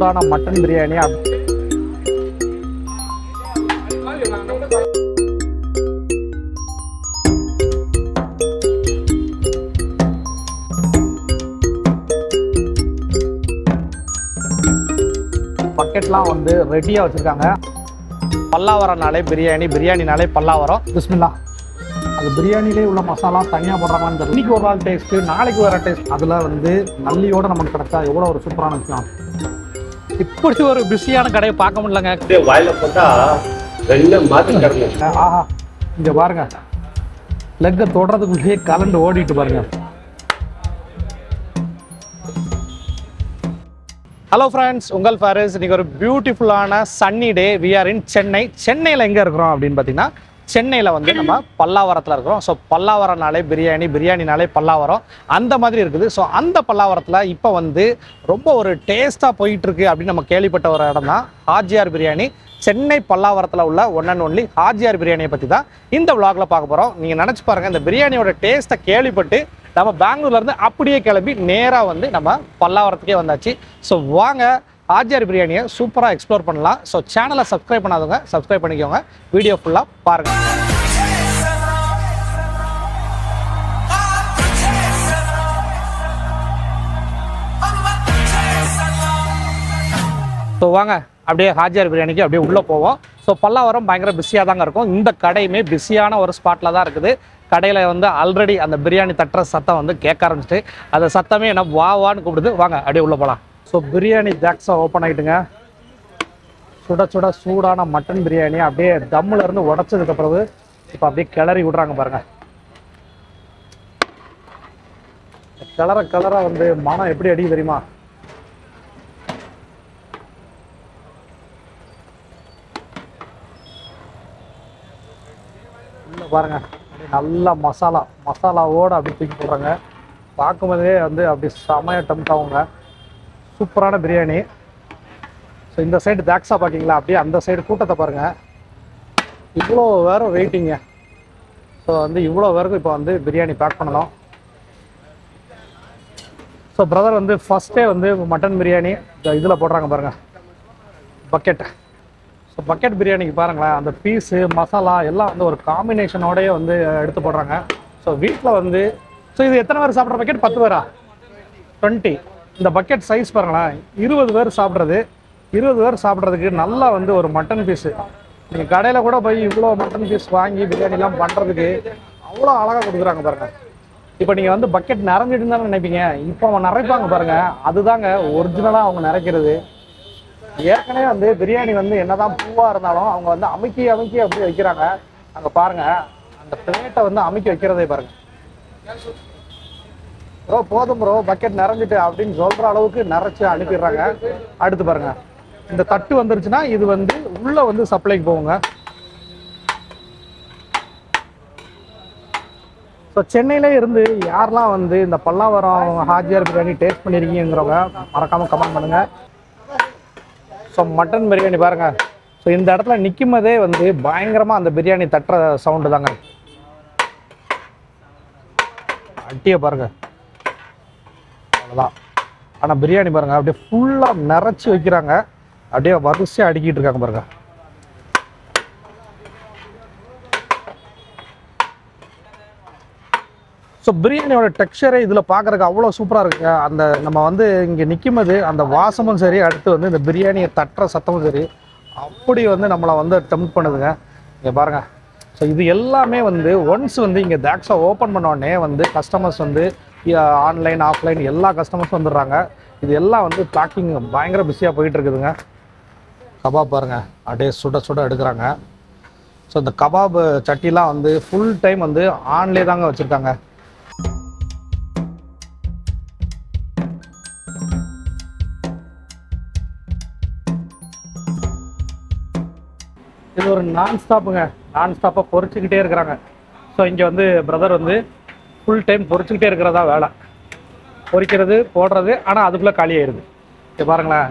சூடான மட்டன் பிரியாணி. பக்கெட்லாம் வந்து ரெடியாக வச்சுருக்காங்க. பல்லாவரம்னாலே பிரியாணி, பிரியாணினாலே பல்லாவரம். பிஸ்மில்லா. அது பிரியாணிலே உள்ள மசாலா தனியாக போடுறாங்கன்னு தெரியல. இன்னைக்கு ஒரு நாள் டேஸ்ட்டு, நாளைக்கு வேறு டேஸ்ட். அதில் வந்து நல்லியோடு நமக்கு கிடைச்சா எவ்வளோ ஒரு சூப்பரான விஷயம். இப்படி ஒரு பிஸியான கடையை பார்க்க முடியலங்க. வாயில போட்டா ஆஹா, இங்கே பாருங்க, லெக்கை தொடுறதுக்குள்ளேயே கலண்டு ஓடிட்டு பாருங்க. ஹலோ ஃப்ரெண்ட்ஸ், உங்கள் ஃபாரிஸ். இன்றைக்கி ஒரு பியூட்டிஃபுல்லான சன்னி டே. வி ஆர் இன் சென்னை. சென்னையில் எங்கே இருக்கிறோம் அப்படின்னு பார்த்தீங்கன்னா, சென்னையில் வந்து நம்ம பல்லாவரத்தில் இருக்கிறோம். ஸோ பல்லாவரம்னாலே பிரியாணி, பிரியாணினாலே பல்லாவரம், அந்த மாதிரி இருக்குது. ஸோ அந்த பல்லாவரத்தில் இப்போ வந்து ரொம்ப ஒரு டேஸ்ட்டாக போயிட்டுருக்கு அப்படின்னு நம்ம கேள்விப்பட்ட ஒரு இடம் தான் ஹாஜியார் பிரியாணி. சென்னை பல்லாவரத்தில் உள்ள ஒன் அண்ட் ஒன்லி ஹாஜியார் பிரியாணியை பற்றி தான் இந்த விளாகில் பார்க்க போகிறோம். நீங்கள் நினச்சி பாருங்கள், இந்த பிரியாணியோட டேஸ்ட்டை கேள்விப்பட்டு நம்ம பெங்களூர்லேருந்து அப்படியே கிளம்பி நேராக வந்து நம்ம பல்லாவரத்துக்கே வந்தாச்சு. ஸோ வாங்க ஹாஜியார் பிரியாணியை சூப்பராக எக்ஸ்ப்ளோர் பண்ணலாம். ஸோ சேனலை சப்ஸ்கிரைப் பண்ணாதவங்க சப்ஸ்கிரைப் பண்ணிக்கோங்க. வீடியோ ஃபுல்லாக பாருங்கள். ஸோ வாங்க அப்படியே ஹாஜியார் பிரியாணிக்கு அப்படியே உள்ளே போவோம். ஸோ பல்லாவரம் பயங்கர பிஸியாக தாங்க இருக்கும். இந்த கடையுமே பிஸியான ஒரு ஸ்பாட்டில் தான் இருக்குது. கடையில் வந்து ஆல்ரெடி அந்த பிரியாணி தட்டுற சத்தம் வந்து கேட்க ஆரம்பிச்சிட்டு, அந்த சத்தமே என்ன வான்னு கூப்பிடுது. வாங்க அப்படியே உள்ளே போகலாம். ஸோ பிரியாணி ஜாக்ஸா ஓப்பன் ஆகிட்டுங்க. சுட சுட சூடான மட்டன் பிரியாணி அப்படியே தம்முலேருந்து உடச்சதுக்கு பிறகு இப்போ அப்படியே கிளறி விட்றாங்க பாருங்கள். கலரை வந்து மனம் எப்படி அடிக்குது தெரியுமா? உள்ள பாருங்க, நல்லா மசாலாவோடு அப்படி தூக்கி போடுறாங்க. பார்க்கும்போதே வந்து அப்படி செமையாக டெம்ட் ஆகுங்க. சூப்பரான பிரியாணி. ஸோ இந்த சைடு தாக்ஸா பார்க்கிங்களா, அப்படியே அந்த சைடு கூட்டத்தை பாருங்கள். இவ்வளோ வேறு வெயிட்டிங்க. ஸோ வந்து இவ்வளோ பேருக்கும் இப்போ வந்து பிரியாணி பேக் பண்ணணும். ஸோ பிரதர் வந்து ஃபஸ்ட்டே வந்து மட்டன் பிரியாணி இதில் போடுறாங்க பாருங்கள், பக்கெட். ஸோ பக்கெட் பிரியாணிக்கு பாருங்களேன், அந்த பீஸு மசாலா எல்லாம் வந்து ஒரு காம்பினேஷனோடய வந்து எடுத்து போடுறாங்க. ஸோ வீட்டில் வந்து இது எத்தனை பேர் சாப்பிட்ற பக்கெட்? 10 பேரா? 20. இந்த பக்கெட் சைஸ் பாருங்களேன், 20 பேர் சாப்பிட்றது. 20 பேர் சாப்பிட்றதுக்கு நல்லா வந்து ஒரு மட்டன் பீஸு. நீங்கள் கடையில் கூட போய் இவ்வளோ மட்டன் பீஸ் வாங்கி பிரியாணிலாம் பண்ணுறதுக்கு அவ்வளோ அழகாக கொடுக்குறாங்க பாருங்கள். இப்போ நீங்கள் வந்து பக்கெட் நிறைஞ்சிட்டு தானே நினைப்பீங்க, இப்போ அவங்க நிறைப்பாங்க பாருங்கள். அதுதாங்க ஒரிஜினலாக அவங்க நிறைக்கிறது. ஏற்கனவே வந்து பிரியாணி வந்து என்னதான் பூவாக இருந்தாலும் அவங்க வந்து அமுக்கி அப்படி வைக்கிறாங்க. அங்கே பாருங்கள், அந்த பிளேட்டை வந்து அமுக்கி வைக்கிறதே பாருங்கள். ப்ரோ போதும் ப்ரோ, பக்கெட் நிறைஞ்சிட்டு அப்படின்னு சொல்கிற அளவுக்கு நிறைச்சி அனுப்பிடுறாங்க. அடுத்து பாருங்கள், இந்த தட்டு வந்துருச்சுன்னா இது வந்து உள்ளே வந்து சப்ளைக்கு போகுங்க. ஸோ சென்னையிலே இருந்து யாரெல்லாம் வந்து இந்த பல்லாவரம் ஹாஜியார் பிரியாணி டேஸ்ட் பண்ணியிருக்கீங்கிறவங்க மறக்காமல் கமெண்ட் பண்ணுங்கள். ஸோ மட்டன் பிரியாணி பாருங்கள். ஸோ இந்த இடத்துல நிற்கும் போதே வந்து பயங்கரமாக அந்த பிரியாணி தட்டுற சவுண்டு தாங்க. அட்டியை பாருங்கள், அவ்வளோதான். ஆனால் பிரியாணி பாருங்கள் அப்படியே ஃபுல்லாக நிறைச்சி வைக்கிறாங்க. அப்படியே வரிசையாக அடுக்கிட்டு இருக்காங்க பாருங்கள். ஸோ பிரியாணியோட டெக்ஸ்சரே இதில் பார்க்குறதுக்கு அவ்வளோ சூப்பராக இருக்குங்க. அந்த நம்ம வந்து இங்கே நிற்கும் போது அந்த வாசமும் சரி, அடுத்து வந்து இந்த பிரியாணியை தட்டுற சத்தமும் சரி, அப்படி வந்து நம்மளை வந்து டெம்ப்ட் பண்ணுதுங்க. இங்கே பாருங்கள். ஸோ இது எல்லாமே வந்து ஒன்ஸ் வந்து இங்கே தாக்ஸா ஓப்பன் பண்ணோடனே வந்து கஸ்டமர்ஸ் வந்து ஆன்லைன் ஆஃப்லைன் எல்லா கஸ்டமர்ஸும் வந்துடுறாங்க. இது எல்லாம் வந்து பேக்கிங் பயங்கர பிஸியாக போயிட்டு இருக்குதுங்க. கபாப் பாருங்கள், அப்படியே சுட எடுக்கிறாங்க. ஸோ இந்த கபாப் சட்டிலாம் வந்து ஃபுல் டைம் வந்து ஆன்லேயே தாங்க வச்சுருக்காங்க. இது ஒரு நான் ஸ்டாப்பாக பொரிச்சுக்கிட்டே இருக்கிறாங்க. ஸோ இங்கே வந்து பிரதர் வந்து ஃபுல் டைம் பொரிச்சுக்கிட்டே இருக்கிறதா வேலை. பொரிக்கிறது போடுறது, ஆனால் அதுக்குள்ளே காலி ஆயிடுது. இது பாருங்களேன்,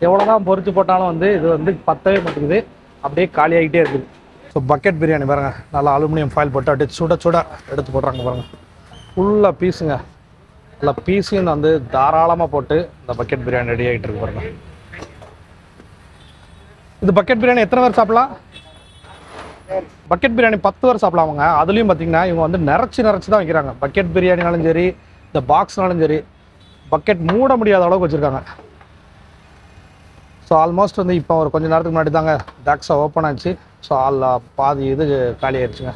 எவ்வளோ தான் பொரிச்சு போட்டாலும் வந்து இது வந்து பத்தவே மாட்டேங்குது, அப்படியே காலி ஆகிட்டே இருக்குது. ஸோ பக்கெட் பிரியாணி பாருங்கள், நல்லா அலுமினியம் ஃபாயில் போட்டு அப்படியே சுட எடுத்து போடுறாங்க பாருங்கள். ஃபுல்லாக பீஸுங்க, நல்லா பீஸையும் வந்து தாராளமாக போட்டு இந்த பக்கெட் பிரியாணி ரெடி ஆகிட்டு இருக்கு பாருங்கள். இது பக்கெட் பிரியாணி எத்தனை பேர் சாப்பிடலாம்? பக்கெட் பிரியாணி 10 பேர் சாப்பிடலாமுங்க. அதுலேயும் பார்த்தீங்கன்னா இவங்க வந்து நிறச்சி தான் வைக்கிறாங்க. பக்கெட் பிரியாணினாலும் சரி, இந்த பாக்ஸ்னாலும் சரி, பக்கெட் மூட முடியாத அளவுக்கு வச்சுருக்காங்க. ஸோ ஆல்மோஸ்ட் வந்து இப்போ ஒரு கொஞ்சம் நேரத்துக்கு முன்னாடி தாங்க டாக்ஸை ஓப்பன் ஆச்சு. ஸோ பாதி இது காலி ஆயிடுச்சுங்க.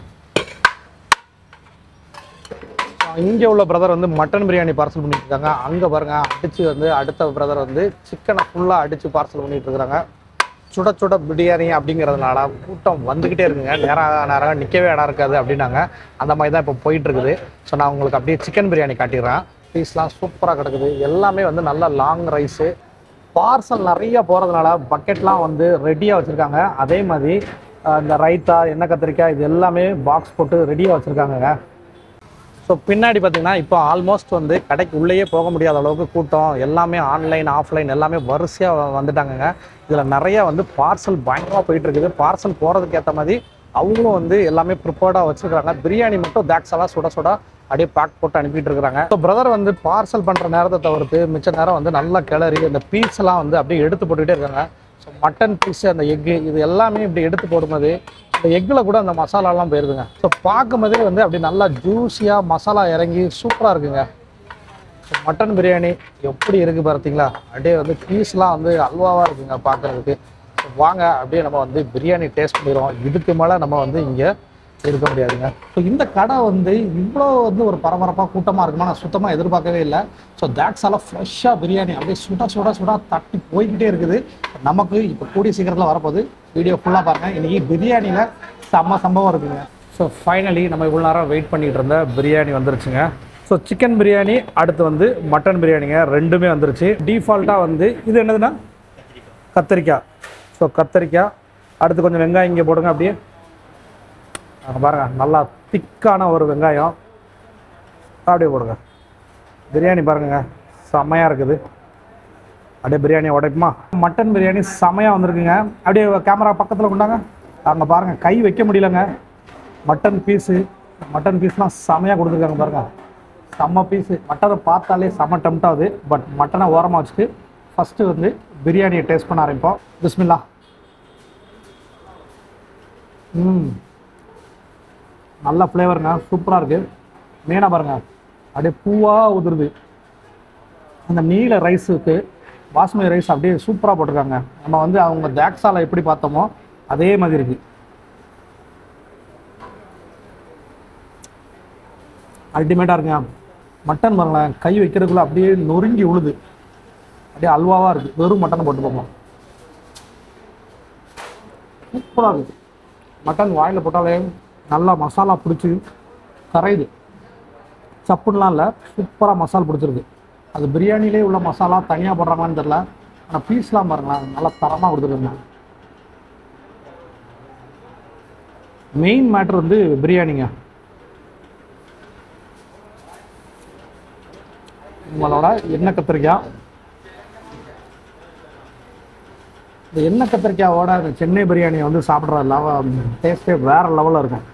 இங்கே உள்ள பிரதர் வந்து மட்டன் பிரியாணி பார்சல் பண்ணிட்டு இருக்காங்க. அங்கே பாருங்க அடித்து வந்து அடுத்த பிரதர் வந்து சிக்கனை ஃபுல்லாக அடித்து பார்சல் பண்ணிட்டு இருக்கிறாங்க. சுட பிரியாணி அப்படிங்கிறதுனால கூட்டம் வந்துக்கிட்டே இருக்குங்க. நேரம் நிற்கவே இடம் இருக்காது அப்படின்னாங்க. அந்த மாதிரி தான் இப்போ போயிட்டுருக்குது. ஸோ நான் உங்களுக்கு அப்படியே சிக்கன் பிரியாணி காட்டிடுறேன். பீஸ்லாம் சூப்பராக கிடக்குது. எல்லாமே வந்து நல்ல லாங் ரைஸு. பார்சல் நிறைய போகிறதுனால பக்கெட்லாம் வந்து ரெடியாக வச்சுருக்காங்க. அதே மாதிரி இந்த ரைத்தா, எண்ணெய் கத்திரிக்காய் இது எல்லாமே பாக்ஸ் போட்டு ரெடியாக வச்சுருக்காங்க. ஸோ பின்னாடி பார்த்தீங்கன்னா இப்போ ஆல்மோஸ்ட் வந்து கடைக்கு உள்ளேயே போக முடியாத அளவுக்கு கூட்டம். எல்லாமே ஆன்லைன் ஆஃப்லைன் எல்லாமே வரிசையாக வந்துட்டாங்கங்க. இதில் நிறைய வந்து பார்சல் பயங்கரமாக போயிட்டுருக்குது. பார்சல் போகிறதுக்கு ஏற்ற மாதிரி அவங்களும் வந்து எல்லாமே ப்ரிப்பேர்டாக வச்சுருக்காங்க. பிரியாணி மட்டும் தாக்ஸெல்லாம் சுட அப்படியே பேக் போட்டு அனுப்பிட்டு இருக்கிறாங்க. ஸோ பிரதர் வந்து பார்சல் பண்ணுற நேரத்தை தவிர்த்து மிச்ச நேரம் வந்து நல்லா கிளறி அந்த பீஸ்லாம் வந்து அப்படியே எடுத்து போட்டுக்கிட்டே இருக்காங்க. ஸோ மட்டன் பீஸு, அந்த எக்கு இது எல்லாமே இப்படி எடுத்து போடும்போது இந்த எக்கில் கூட அந்த மசாலாலாம் போயிருதுங்க. ஸோ பார்க்கும்போதே வந்து அப்படி நல்லா ஜூஸியாக மசாலா இறங்கி சூப்பராக இருக்குங்க. ஸோ மட்டன் பிரியாணி எப்படி இருக்குது பார்த்தீங்களா? அப்படியே வந்து பீஸ்லாம் வந்து அல்வாவாக இருக்குங்க பார்க்குறதுக்கு. ஸோ வாங்க அப்படியே நம்ம வந்து பிரியாணி டேஸ்ட் பண்ணிடுவோம். இதுக்கு மேலே நம்ம வந்து இங்கே இருக்க முடியாதுங்க. ஸோ இந்த கடை வந்து இவ்வளோ வந்து ஒரு பரபரப்பாக கூட்டமாக இருக்குமா நான் சுத்தமாக எதிர்பார்க்கவே இல்லை. ஸோ தாக்ஸால ஃப்ரெஷ்ஷாக பிரியாணி அப்படியே சுட தட்டி போய்கிட்டே இருக்குது. நமக்கு இப்போ கூடிய சீக்கிரத்தில் வரப்போகுது. வீடியோ ஃபுல்லாக பாருங்கள். இன்றைக்கி பிரியாணியில் செம்ம சம்பவம் இருக்குங்க. ஸோ ஃபைனலி நம்ம இவ்வளோ நேரம் வெயிட் பண்ணிகிட்டு இருந்த பிரியாணி வந்துருச்சுங்க. ஸோ சிக்கன் பிரியாணி, அடுத்து வந்து மட்டன் பிரியாணிங்க, ரெண்டுமே வந்துருச்சு. டிஃபால்ட்டாக வந்து இது என்னதுன்னா கத்திரிக்காய். ஸோ கத்திரிக்காய், அடுத்து கொஞ்சம் வெங்காயம் இங்கே போடுங்க. அப்படியே பாருங்க, நல்லா திக்கான ஒரு வெங்காயம் அப்படியே போடுங்க. பிரியாணி பாருங்க செம்மையாக இருக்குது. அப்படியே பிரியாணியை உடைப்புமா. மட்டன் பிரியாணி செம்மையாக வந்திருக்குங்க. அப்படியே கேமரா பக்கத்தில் கொண்டாங்க. அங்கே பாருங்கள், கை வைக்க முடியலங்க. மட்டன் பீஸ்லாம் செம்மையாக கொடுத்துருக்காங்க பாருங்கள். செம்ம பீஸு. மட்டனை பார்த்தாலே செம்ம டெம்ட் ஆகுது. பட் மட்டனை ஓரமாக வச்சுட்டு ஃபஸ்ட்டு வந்து பிரியாணியை டேஸ்ட் பண்ண ஆரம்பிப்போம். பிஸ்மில்லா. நல்ல ஃப்ளேவருங்க, சூப்பராக இருக்குது. மீனாக பாருங்கள் அப்படியே பூவாக உதிருது. அந்த நீல ரைஸுக்கு பாஸ்மதி ரைஸ் அப்படியே சூப்பராக போட்டிருக்காங்க. நம்ம வந்து அவங்க தாக்ஸால எப்படி பார்த்தோமோ அதே மாதிரி இருக்குது. அல்டிமேட்டாக இருக்குங்க. மட்டன் பாருங்களேன், கை வைக்கிறதுக்குள்ள அப்படியே நொறுங்கி உழுது. அப்படியே அல்வாவாக இருக்குது. வெறும் மட்டனை போட்டு போவோம். சூப்பராக இருக்குது. மட்டன் வாயில் போட்டாலே நல்லா மசாலா பிடிச்சி கரையுது. சப்புன்னெலாம் இல்லை, சூப்பராக மசாலா பிடிச்சிருக்கு. அது பிரியாணிலே உள்ள மசாலா தனியாக போடுறாங்களான்னு தெரில. ஆனால் பீஸ்லாம் பாருங்களேன் நல்லா தரமாக கொடுத்துருக்குங்க. மெயின் மேட்ரு வந்து பிரியாணிங்க. உங்களோட எண்ணெய் கத்திரிக்காய், இந்த எண்ணெய் கத்திரிக்காயோட இந்த சென்னை பிரியாணியை வந்து சாப்பிட்ற டேஸ்ட்டே வேறு லெவலில் இருக்கும்.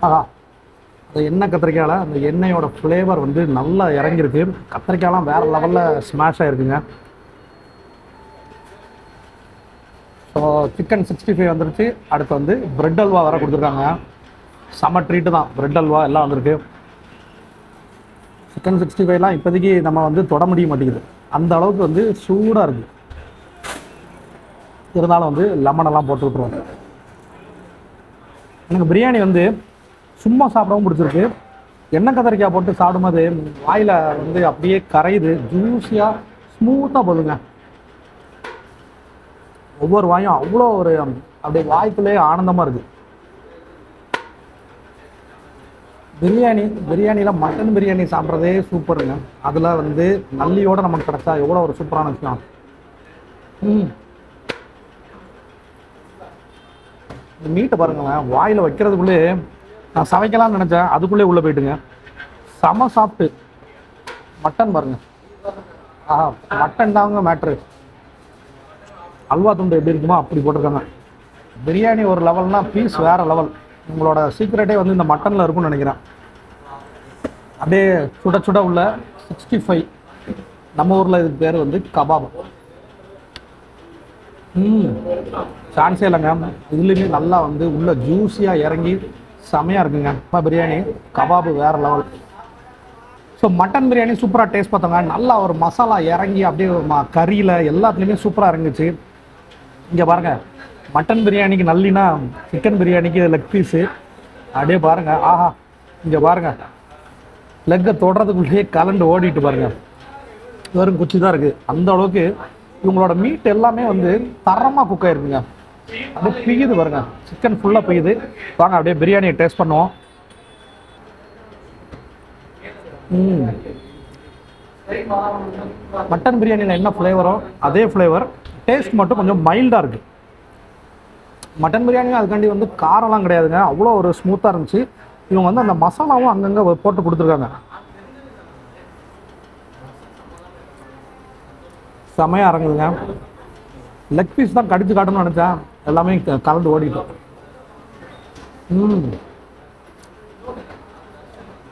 ஆஹா, அந்த எண்ணெய் கத்திரிக்காயில் அந்த எண்ணெயோட ஃப்ளேவர் வந்து நல்லா இறங்கியிருக்கு. கத்திரிக்காயெலாம் வேறு லெவலில் ஸ்மாஷ் ஆகிருக்குங்க. ஸோ சிக்கன் 65 வந்துருச்சு. அடுத்து வந்து பிரெட் அல்வா வேறு கொடுத்துருக்காங்க. செம்ம ட்ரீட்டு தான். பிரெட் அல்வா எல்லாம் வந்திருக்கு. சிக்கன் 65லாம் இப்போதைக்கு நம்ம வந்து தொட முடிய மாட்டேங்குது. அந்த அளவுக்கு வந்து சூடாக இருக்குது. இருந்தாலும் வந்து லெமனெல்லாம் போட்டு விட்ருவாங்க. எனக்கு பிரியாணி வந்து சும்மா சாப்பிடவும் பிடிச்சிருக்கு. எண்ணெய் கத்திரிக்காய் போட்டு சாப்பிடும்போது வாயில் வந்து அப்படியே கரையுது. ஜூஸியாக ஸ்மூத்தாக போதுங்க. ஒவ்வொரு வாயும் அவ்வளோ ஒரு அப்படியே வாய்க்குள்ளே ஆனந்தமாக இருக்குது. பிரியாணியில் மட்டன் பிரியாணி சாப்பிட்றதே சூப்பருங்க. அதில் வந்து நல்லியோடு நமக்கு கிடச்சா எவ்வளோ ஒரு சூப்பரான விஷயம். இந்த மீட்டை பாருங்களேன், வாயில் வைக்கிறதுக்குள்ளே நான் சமைக்கலாம்னு நினச்சேன், அதுக்குள்ளே உள்ளே போயிட்டுங்க. செம சாப்பிட்டு. மட்டன் பாருங்கள், மட்டன் தாங்க மேட்ரு. அல்வா துண்டு எப்படி இருக்குமோ அப்படி போட்டிருக்காங்க. பிரியாணி ஒரு லெவல்னா பீஸ் வேறு லெவல். உங்களோட சீக்ரெட்டே வந்து இந்த மட்டனில் இருக்கும்னு நினைக்கிறேன். அப்படியே சுட உள்ள 65. நம்ம ஊரில் இதுக்கு பேர் வந்து கபாப். சான்ஸே இல்லைங்க. இதுலேயுமே நல்லா வந்து உள்ள ஜூஸியாக இறங்கி செமையாக இருக்குங்க. இப்போ பிரியாணி கபாபு வேறு லெவல். ஸோ மட்டன் பிரியாணி சூப்பராக டேஸ்ட் பார்த்தோங்க. நல்லா ஒரு மசாலா இறங்கி அப்படியே கறியில் எல்லாத்துலேயுமே சூப்பராக இறங்குச்சு. இங்கே பாருங்கள், மட்டன் பிரியாணிக்கு நல்லினா சிக்கன் பிரியாணிக்கு லெக் பீஸு அப்படியே பாருங்கள். ஆஹா, இங்கே பாருங்கள், லெக்கை தொடுறதுக்குள்ளேயே கலண்டு ஓடிட்டு பாருங்கள். வெறும் குச்சி தான் இருக்குது. அந்த அளவுக்கு இவங்களோட மீட் எல்லாமே வந்து தரமாக குக் ஆகிருக்குங்க. அப்படியே பியுது பாருங்க, சிக்கன் ஃபுல்லாக பியுது. வாங்க அப்படியே பிரியாணியை டேஸ்ட் பண்ணுவோம். மட்டன் பிரியாணியில் என்ன ஃப்ளேவரோ அதே ஃப்ளேவர், டேஸ்ட் மட்டும் கொஞ்சம் மைல்டாக இருக்குது. மட்டன் பிரியாணி அதுக்காண்டி வந்து காரம்லாம் கிடையாதுங்க, அவ்வளோ ஒரு ஸ்மூத்தாக இருந்துச்சு. இவங்க வந்து அந்த மசாலாவும் அங்கங்கே போட்டு கொடுத்துருக்காங்க. செமையாக இறங்குதுங்க. லெக் பீஸ் தான் கடிச்சு காட்டணும்னு நினச்சேன், எல்லாமே கலந்து ஓடிட்டோம்.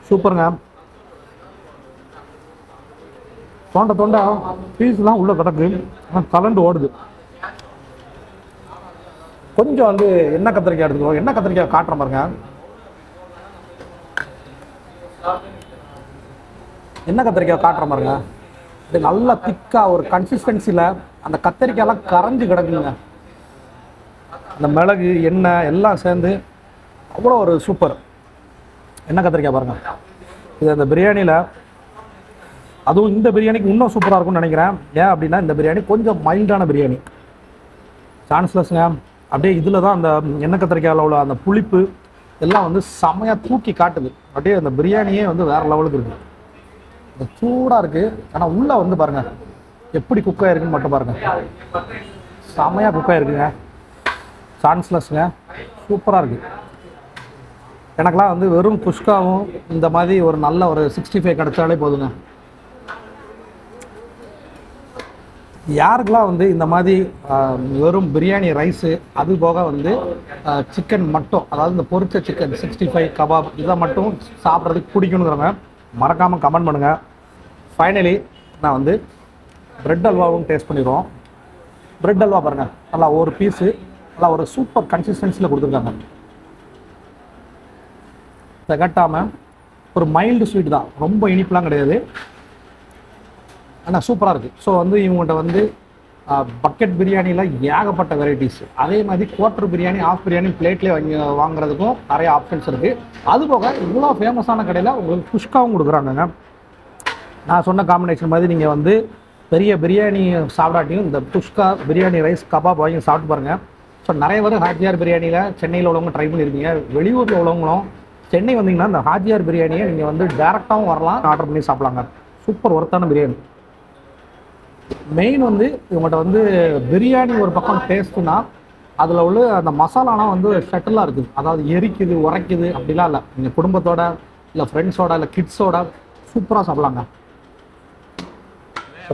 சூப்பருங்க. தோண்ட பீஸ்லாம் உள்ள கிடக்கு, கலண்டு ஓடுது. கொஞ்சம் வந்து எண்ணெய் கத்திரிக்காய் எடுத்துக்கோ, எண்ணெய் கத்திரிக்காய் காட்டுற பாருங்க. எண்ணெய் கத்திரிக்காய் காட்டுற பாருங்க. இது நல்லா திக்காக ஒரு கன்சிஸ்டன்சியில் அந்த கத்திரிக்காயெல்லாம் கரைஞ்சி கிடக்குங்க. அந்த மிளகு எண்ணெய் எல்லாம் சேர்ந்து அவ்வளோ ஒரு சூப்பர் எண்ணெய் கத்திரிக்காய் பாருங்கள். இது அந்த பிரியாணியில், அதுவும் இந்த பிரியாணிக்கு இன்னும் சூப்பராக இருக்கும்னு நினைக்கிறேன். ஏன் அப்படின்னா இந்த பிரியாணி கொஞ்சம் மைல்டான பிரியாணி, சான்ஸ்லெஸ்ங்க. அப்படியே இதில் தான் அந்த எண்ணெய் கத்திரிக்காயில் உள்ள அந்த புளிப்பு எல்லாம் வந்து செமையாக தூக்கி காட்டுது. அப்படியே அந்த பிரியாணியே வந்து வேறு லெவலுக்கு இருக்குது. இந்த சூடாக இருக்குது, ஆனால் உள்ளே வந்து பாருங்கள் எப்படி குக் ஆகிருக்குன்னு மட்டும் பாருங்கள். செமையாக குக் ஆகிருக்குங்க, சான்ஸ்லெஸ்ங்க, சூப்பராக இருக்குது. எனக்கெலாம் வந்து வெறும் குஷ்காவும் இந்த மாதிரி ஒரு நல்ல ஒரு 65 கிடச்சாலே போதுங்க. யாருக்கெல்லாம் வந்து இந்த மாதிரி வெறும் பிரியாணி ரைஸு, அது போக வந்து சிக்கன் மட்டும், அதாவது இந்த பொரிச்ச சிக்கன் 65 கபாப் இதை மட்டும் சாப்பிட்றதுக்கு பிடிக்கணுங்கிறவங்க மறக்காமல் கமெண்ட் பண்ணுங்கள். ஃபைனலி நான் வந்து ப்ரெட் அல்வாவும் டேஸ்ட் பண்ணிடுவோம். ப்ரெட் அல்வா பாருங்கள், நல்லா ஒரு பீஸு நல்லா ஒரு சூப்பர் கன்சிஸ்டன்சியில் கொடுத்துருக்காங்க. திகட்டாமல் ஒரு மைல்டு ஸ்வீட் தான், ரொம்ப இனிப்புலாம் கிடையாது, ஆனால் சூப்பராக இருக்குது. ஸோ வந்து இவங்கள்ட்ட வந்து பக்கெட் பிரியாணியில் ஏகப்பட்ட வெரைட்டிஸ், அதே மாதிரி குவார்ட்டர் பிரியாணி, ஆஃப் பிரியாணி பிளேட்லேயே வாங்குறதுக்கும் நிறைய ஆப்ஷன்ஸ் இருக்குது. அதுபோக இவ்வளோ ஃபேமஸான கடையில் உங்களுக்கு குஷ்காவும் கொடுக்குறாங்கங்க. நான் சொன்ன காம்பினேஷன் மாதிரி நீங்கள் வந்து பெரிய பிரியாணி சாப்பிடாட்டியும் இந்த குஷ்கா பிரியாணி ரைஸ் கபாப் வாங்கி சாப்பிட்டு பாருங்கள். ஸோ நிறைய பேர் ஹாஜியார் பிரியாணியில் சென்னையில் உள்ளவங்க ட்ரை பண்ணியிருக்கீங்க. வெளியூரில் உள்ளவங்களும் சென்னை வந்தீங்கன்னா இந்த ஹாஜியார் பிரியாணியை நீங்கள் வந்து டேரெக்டாகவும் வரலாம், ஆர்டர் பண்ணி சாப்பிட்லாங்க. சூப்பர் ஒர்த்தான பிரியாணி. மெயின் வந்து இவங்கள்ட்ட வந்து பிரியாணி ஒரு பக்கம் டேஸ்ட்டுனா அதில் உள்ள அந்த மசாலாலாம் வந்து ஷட்டிலாக இருக்குது, அதாவது எரிக்குது உரைக்குது அப்படிலாம் இல்லை. நீங்கள் குடும்பத்தோட இல்லை ஃப்ரெண்ட்ஸோட இல்லை கிட்ஸோட சூப்பராக சாப்பிட்லாங்க.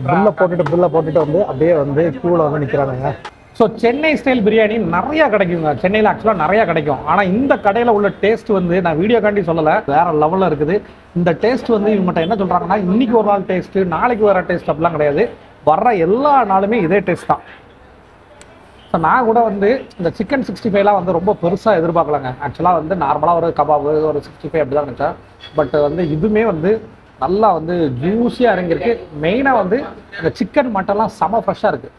பில்லை போட்டுட்டு வந்து அப்படியே வந்து கூல வந்து நிற்கிறானுங்க. ஸோ சென்னை ஸ்டைல் பிரியாணி நிறையா கிடைக்குங்க, சென்னையில் ஆக்சுவலாக நிறையா கிடைக்கும். ஆனால் இந்த கடையில் உள்ள டேஸ்ட் வந்து நான் வீடியோக்காண்டி சொல்லலை, வேறு லெவலில் இருக்குது. இந்த டேஸ்ட் வந்து இவங்ககிட்ட என்ன சொல்கிறாங்கன்னா இன்றைக்கி ஒரு நாள் டேஸ்ட்டு, நாளைக்கு வேறு டேஸ்ட் அப்படிலாம் கிடையாது, வர்ற எல்லா நாளுமே இதே டேஸ்ட் தான். ஸோ நான் கூட வந்து இந்த சிக்கன் 65லாம் வந்து ரொம்ப பெருசாக எதிர்பார்க்கலாங்க. ஆக்சுவலாக வந்து நார்மலாக ஒரு கபாபு ஒரு 65 அப்படி தான் நினச்சேன். பட் வந்து இதுவுமே வந்து நல்லா வந்து ஜூஸியாக இறங்கியிருக்கு. மெயினாக வந்து இந்த சிக்கன் மட்டன்லாம் செம ஃப்ரெஷ்ஷாக இருக்குது.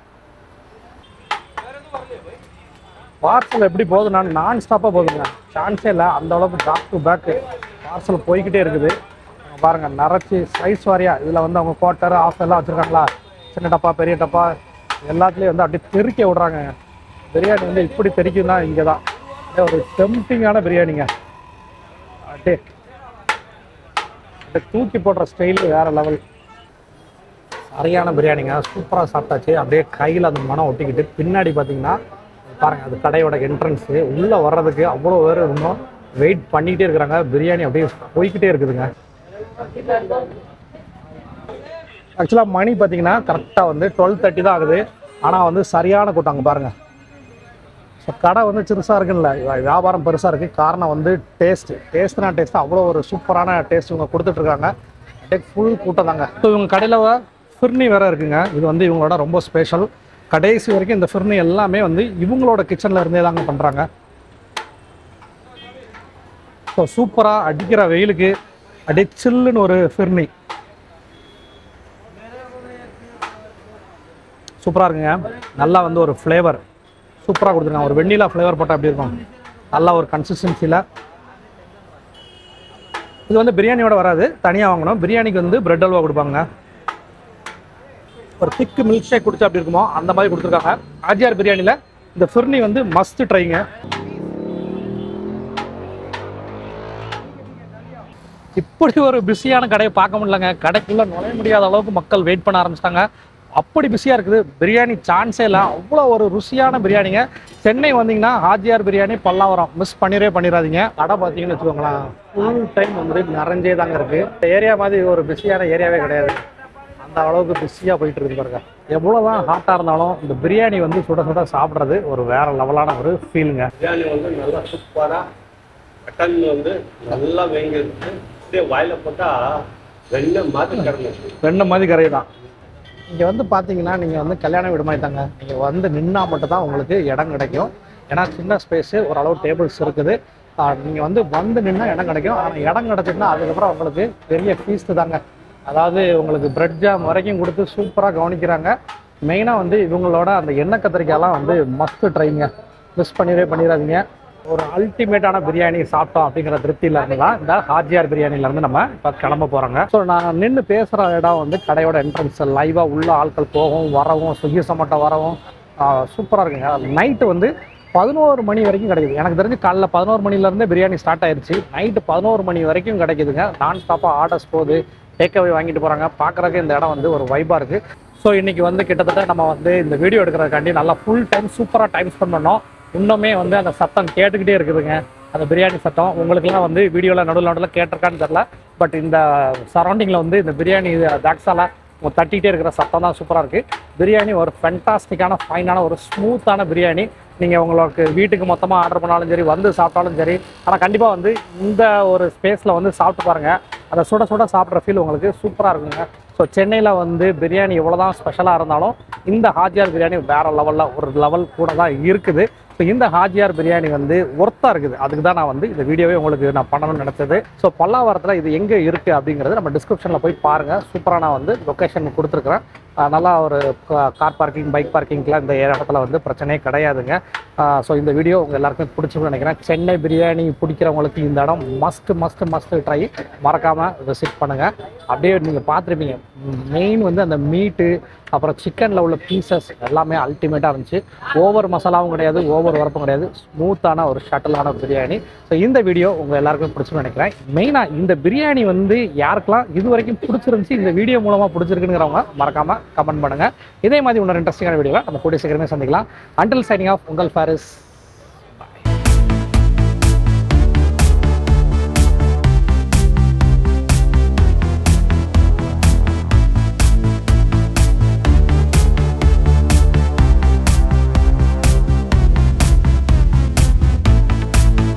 பார்சல் எப்படி போகுதுன்னா நான் ஸ்டாப்பாக போகுதுங்க, சான்ஸே இல்லை. அந்த அளவுக்கு பேக் டு பேக்கு பார்சல் போய்கிட்டே இருக்குது. பாருங்கள் நிறச்சி சைஸ் வாரியாக இதில் வந்து அவங்க குவார்ட்டர் ஆஃப் எல்லாம் வச்சுருக்காங்களா, சின்ன டப்பா பெரிய டப்பா எல்லாத்துலேயும் வந்து அப்படியே தெறிக்க விட்றாங்க. பிரியாணி வந்து இப்படி தெறிக்குன்னா இங்கே தான் ஒரு டெம்ப்டிங்கான பிரியாணிங்க. அப்படியே தூக்கி போடுற ஸ்டைலு வேறு லெவல், சரியான பிரியாணிங்க. சூப்பராக சாப்பிட்டாச்சு. அப்படியே கையில் அந்த மனம் ஒட்டிக்கிட்டு பின்னாடி பார்த்தீங்கன்னா பாருங்கள் அது கடையோட என்ட்ரன்ஸு. உள்ளே வர்றதுக்கு அவ்வளோ பேர் இன்னும் வெயிட் பண்ணிக்கிட்டே இருக்கிறாங்க. பிரியாணி அப்படியே போய்கிட்டே இருக்குதுங்க. ஆக்சுவலாக மணி பார்த்தீங்கன்னா கரெக்டாக வந்து 12:30 தான் ஆகுது. ஆனால் வந்து சரியான கூட்டம் அங்கே பாருங்கள். ஸோ கடை வந்து சிறுசாக இருக்குல்ல, வியாபாரம் பெருசாக இருக்குது. காரணம் வந்து டேஸ்ட்னா டேஸ்ட்டு அவ்வளோ ஒரு சூப்பரான டேஸ்ட் இவங்க கொடுத்துட்ருக்காங்க. ஃபுல் கூட்டம் தாங்க. ஸோ இவங்க கடையில் ஃபிர்னி வேறு இருக்குங்க. இது வந்து இவங்களோட ரொம்ப ஸ்பெஷல். கடைசி வரைக்கும் இந்த ஃபிர்னி எல்லாமே வந்து இவங்களோட கிச்சனில் இருந்தே தாங்க பண்ணுறாங்க. ஸோ சூப்பராக அடிக்கிற வெயிலுக்கு அப்படியே சில்லுன்னு ஒரு ஃபிர்னி சூப்பராக இருக்குங்க. நல்லா வந்து ஒரு ஃப்ளேவர் சூப்பராக கொடுத்துருக்காங்க. ஒரு வெண்ணிலா ஃப்ளேவர் போட்டால் எப்படி இருக்கும், நல்லா ஒரு கன்சிஸ்டன்சியில். இது வந்து பிரியாணியோட வராது, தனியாக வாங்கணும். பிரியாணிக்கு வந்து பிரெட் அல்வா கொடுப்பாங்க. ஒரு திக்கு மில்க் ஷேக் குடிச்சா அப்படி இருக்குமோ அந்த மாதிரி கொடுத்துருக்காங்க. ஆர்ஜிஆர் பிரியாணியில் இந்த ஃபிர்னி வந்து மஸ்ட் ட்ரைங்க. இப்படி ஒரு பிஸியான கடையை பார்க்க முடியலங்க. கடைக்குள்ளே நுழைய முடியாத அளவுக்கு மக்கள் வெயிட் பண்ண ஆரம்பிச்சிட்டாங்க. அப்படி பிஸியாக இருக்குது. பிரியாணி சான்ஸே இல்லை, அவ்வளோ ஒரு ருசியான பிரியாணிங்க. சென்னை வந்தீங்கன்னா ஆர்ஜிஆர் பிரியாணி பல்லாவரம் மிஸ் பண்ணிடாதீங்க. கடை பார்த்தீங்கன்னு வச்சுக்கோங்களேன், ஃபுல் டைம் வந்து நிறைஞ்சே தாங்க இருக்குது. இந்த ஏரியா மாதிரி ஒரு பிஸியான ஏரியாவே கிடையாது. அந்த அளவுக்கு பிஸியாக போயிட்டு இருக்கு பாருங்க. எவ்வளோதான் ஹாட்டாக இருந்தாலும் இந்த பிரியாணி வந்து சுட சுட சாப்பிட்றது ஒரு வேற லெவலான ஒரு ஃபீலுங்க. பிரியாணி வந்து நல்லா சூப்பராக மட்டன் வந்து நல்லா வேங்கிருக்கு. வாயில போட்டால் வெண்ணெய் மாதிரி கரை தான். இங்கே வந்து பார்த்தீங்கன்னா நீங்கள் வந்து கல்யாண வீடு மாதிரி தாங்க. நீங்கள் வந்து நின்னா மட்டும் தான் உங்களுக்கு இடம் கிடைக்கும். ஏன்னா சின்ன ஸ்பேஸு, ஓரளவு டேபிள்ஸ் இருக்குது. நீங்கள் வந்து நின்னா இடம் கிடைக்கும். ஆனால் இடம் கிடச்சிதுன்னா அதுக்கப்புறம் உங்களுக்கு பெரிய ஃபீஸ்ட்டு தாங்க. அதாவது உங்களுக்கு பிரெட் ஜாம் வரைக்கும் கொடுத்து சூப்பராக கவனிக்கிறாங்க. மெயினாக வந்து இவங்களோட அந்த எண்ணெய் கத்திரிக்காயெல்லாம் வந்து மஸ்ட்டு ட்ரைங்க, மிஸ் பண்ணிடாதீங்க. ஒரு அல்டிமேட்டான பிரியாணி சாப்பிட்டோம் அப்படிங்கிற திருப்தியில் இருந்து தான் இந்த ஆர்ஜிஆர் பிரியாணிலேருந்து நம்ம இப்போ கிளம்ப போகிறோங்க. ஸோ நான் நின்று பேசுகிற இடம் வந்து கடையோட என்ட்ரன்ஸ். லைவாக உள்ள ஆட்கள் போகவும் வரவும், ஸ்விக்கி சொமேட்டோ வரவும் சூப்பராக இருக்குங்க. நைட்டு வந்து 11 மணி வரைக்கும் கிடைக்குது. எனக்கு தெரிஞ்சு காலைல 11 மணிலேருந்தே பிரியாணி ஸ்டார்ட் ஆயிடுச்சு. நைட்டு 11 மணி வரைக்கும் கிடைக்குதுங்க. நான் ஸ்டாப்பாக ஆர்டர்ஸ் போகுது, டேக்அவே வாங்கிட்டு போகிறாங்க. பார்க்குறதுக்கு இந்த இடம் வந்து ஒரு வைபாக இருக்குது. ஸோ இன்றைக்கி வந்து கிட்டத்தட்ட நம்ம வந்து இந்த வீடியோ எடுக்கிறதுக்காண்டி நல்லா ஃபுல் டைம் சூப்பராக டைம் ஸ்பெண்ட் பண்ணோம். இன்னுமே வந்து அந்த சத்தம் கேட்டுக்கிட்டே இருக்குதுங்க, அந்த பிரியாணி சத்தம். உங்களுக்குலாம் வந்து வீடியோவில் நடுவில் கேட்டிருக்கான்னு தெரில. பட் இந்த சரௌண்டிங்கில் வந்து இந்த பிரியாணி தாக்ஸால தட்டிகிட்டே இருக்கிற சத்தம் தான் சூப்பராக இருக்குது. பிரியாணி ஒரு ஃபென்டாஸ்டிக்கான ஃபைனான ஒரு ஸ்மூத்தான பிரியாணி. நீங்கள் உங்களுக்கு வீட்டுக்கு மொத்தமாக ஆர்டர் பண்ணாலும் சரி, வந்து சாப்பிட்டாலும் சரி. ஆனால் கண்டிப்பாக வந்து இந்த ஒரு ஸ்பேஸில் வந்து சாப்பிட்டு பாருங்கள். அதை சுட சுட சாப்பிட்ற ஃபீல் உங்களுக்கு சூப்பராக இருக்குங்க. ஸோ சென்னையில் வந்து பிரியாணி எவ்வளோ தான் ஸ்பெஷலாக இருந்தாலும் இந்த ஆர்ஜிஆர் பிரியாணி வேறு லெவலில் ஒரு லெவல் கூட தான் இருக்குது. ஸோ இந்த ஆர்ஜிஆர் பிரியாணி வந்து ஒர்த்தாக இருக்குது. அதுக்கு தான் நான் வந்து இந்த வீடியோவே உங்களுக்கு நான் பண்ணணும்னு நினச்சது. ஸோ பல்லாவரத்தில் இது எங்கே இருக்குது அப்படிங்கிறது நம்ம டிஸ்கிரிப்ஷனில் போய் பாருங்கள். சூப்பராக நான் வந்து லொக்கேஷன் கொடுத்துருக்குறேன். நல்லா ஒரு கார் பார்க்கிங், பைக் பார்க்கிங்லாம் இந்த இடத்துல வந்து பிரச்சனையே கிடையாதுங்க. ஸோ இந்த வீடியோ உங்கள் எல்லாருக்குமே பிடிச்சிருக்குன்னு நினைக்கிறேன். சென்னை பிரியாணி பிடிக்கிறவங்களுக்கு இந்த இடம் மஸ்ட் ட்ரை, மறக்காமல் விசிட் பண்ணுங்கள். அப்படியே நீங்கள் பார்த்துருப்பீங்க, மெயின் வந்து அந்த மீட்டு, அப்புறம் சிக்கனில் உள்ள பீசஸ் எல்லாமே அல்டிமேட்டாக இருந்துச்சு. ஓவர் மசாலாவும் கிடையாது, ஓவர் உரப்பும் கிடையாது, ஸ்மூத்தான ஒரு ஷட்டிலான பிரியாணி. ஸோ இந்த வீடியோ உங்கள் எல்லாருக்குமே பிடிச்சுன்னு நினைக்கிறேன். மெயினாக இந்த பிரியாணி வந்து யாருக்கெல்லாம் இது வரைக்கும் பிடிச்சிருந்துச்சு, இந்த வீடியோ மூலமாக பிடிச்சிருக்குங்கிறவங்க மறக்காமல் கமெண்ட் பண்ணுங்கள். இதே மாதிரி இன்னொரு இன்ட்ரெஸ்டிங்கான வீடியோவை நம்ம கூடிய சீக்கிரமே சந்திக்கலாம். அன்டில் சைனிங் ஆஃப், உங்கள் ஃபாரிஸ்.